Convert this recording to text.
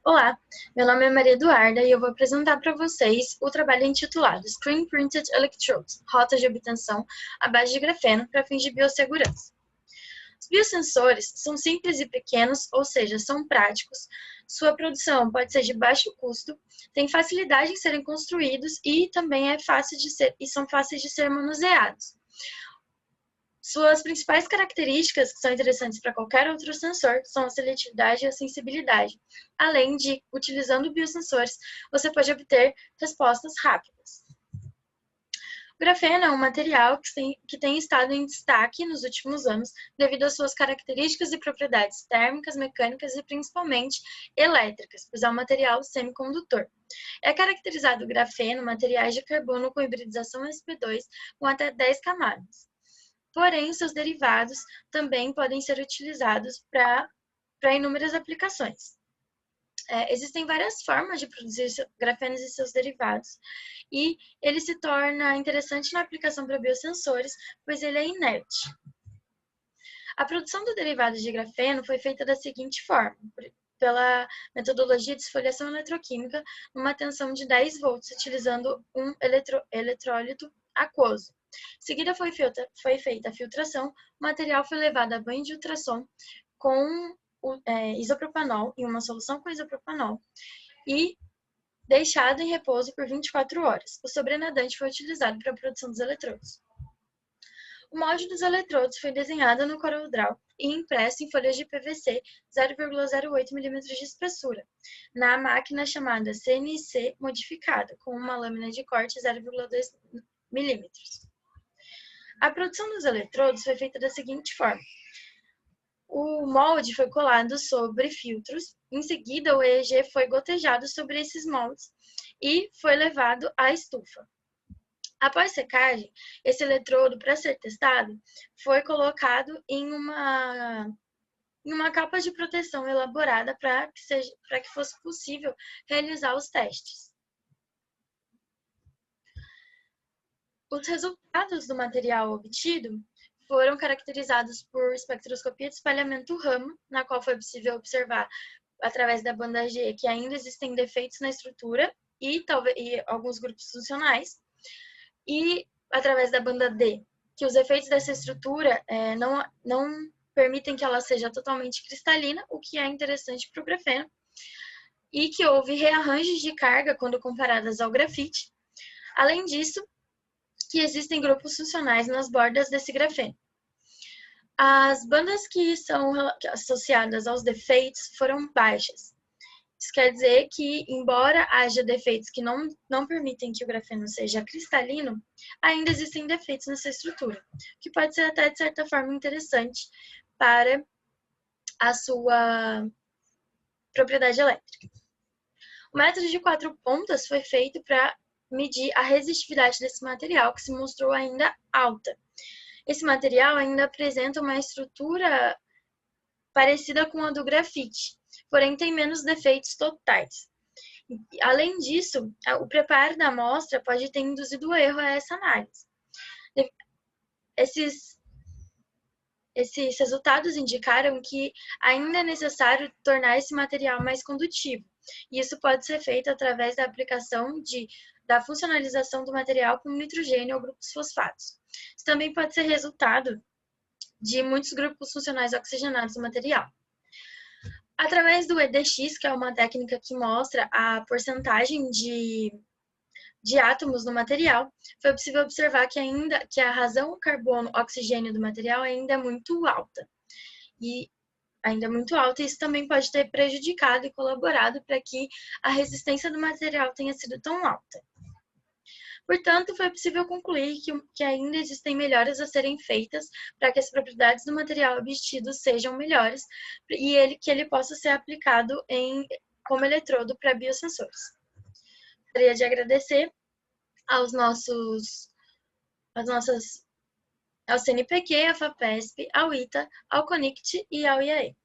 Olá, meu nome é Maria Eduarda e eu vou apresentar para vocês o trabalho intitulado Screen Printed Electrodes, rotas de obtenção à base de grafeno para fins de biossegurança. Os biosensores são simples e pequenos, ou seja, são práticos. Sua produção pode ser de baixo custo, tem facilidade em serem construídos e também são fáceis de ser manuseados. Suas principais características, que são interessantes para qualquer outro sensor, são a seletividade e a sensibilidade. Além de, utilizando biosensores, você pode obter respostas rápidas. O grafeno é um material que tem estado em destaque nos últimos anos devido às suas características e propriedades térmicas, mecânicas e principalmente elétricas, pois é um material semicondutor. É caracterizado o grafeno materiais de carbono com hibridização sp2 com até 10 camadas. Porém, seus derivados também podem ser utilizados para inúmeras aplicações. Existem várias formas de produzir grafenos e seus derivados, e ele se torna interessante na aplicação para biosensores, pois ele é inerte. A produção do derivado de grafeno foi feita da seguinte forma, pela metodologia de esfoliação eletroquímica, numa tensão de 10 volts, utilizando um eletrólito aquoso. Em seguida foi feita a filtração, o material foi levado a banho de ultrassom com isopropanol, em uma solução com isopropanol, e deixado em repouso por 24 horas. O sobrenadante foi utilizado para a produção dos eletrodos. O molde dos eletrodos foi desenhado no CorelDRAW e impresso em folhas de PVC 0,08 mm de espessura, na máquina chamada CNC modificada, com uma lâmina de corte 0,2 mm. A produção dos eletrodos foi feita da seguinte forma. O molde foi colado sobre filtros, em seguida o EEG foi gotejado sobre esses moldes e foi levado à estufa. Após secagem, esse eletrodo, para ser testado, foi colocado em uma capa de proteção elaborada para que fosse possível realizar os testes. Os resultados do material obtido foram caracterizados por espectroscopia de espalhamento Raman, na qual foi possível observar, através da banda G, que ainda existem defeitos na estrutura e alguns grupos funcionais, e através da banda D, que os efeitos dessa estrutura não permitem que ela seja totalmente cristalina, o que é interessante para o grafeno, e que houve rearranjos de carga quando comparadas ao grafite. Além disso, que existem grupos funcionais nas bordas desse grafeno. As bandas que são associadas aos defeitos foram baixas. Isso quer dizer que, embora haja defeitos que não permitem que o grafeno seja cristalino, ainda existem defeitos nessa estrutura, que pode ser até, de certa forma, interessante para a sua propriedade elétrica. O método de 4 pontas foi feito para medir a resistividade desse material, que se mostrou ainda alta. Esse material ainda apresenta uma estrutura parecida com a do grafite, porém tem menos defeitos totais. Além disso, o preparo da amostra pode ter induzido erro a essa análise. Esses resultados indicaram que ainda é necessário tornar esse material mais condutivo, e isso pode ser feito através da aplicação da funcionalização do material com nitrogênio ou grupos fosfatos. Isso também pode ser resultado de muitos grupos funcionais oxigenados no material. Através do EDX, que é uma técnica que mostra a porcentagem de átomos no material, foi possível observar que a razão carbono-oxigênio do material ainda é muito alta. E isso também pode ter prejudicado e colaborado para que a resistência do material tenha sido tão alta. Portanto, foi possível concluir que ainda existem melhoras a serem feitas para que as propriedades do material obtido sejam melhores e que ele possa ser aplicado como eletrodo para biosensores. Gostaria de agradecer ao CNPq, à FAPESP, ao ITA, ao CONICT e ao IAE.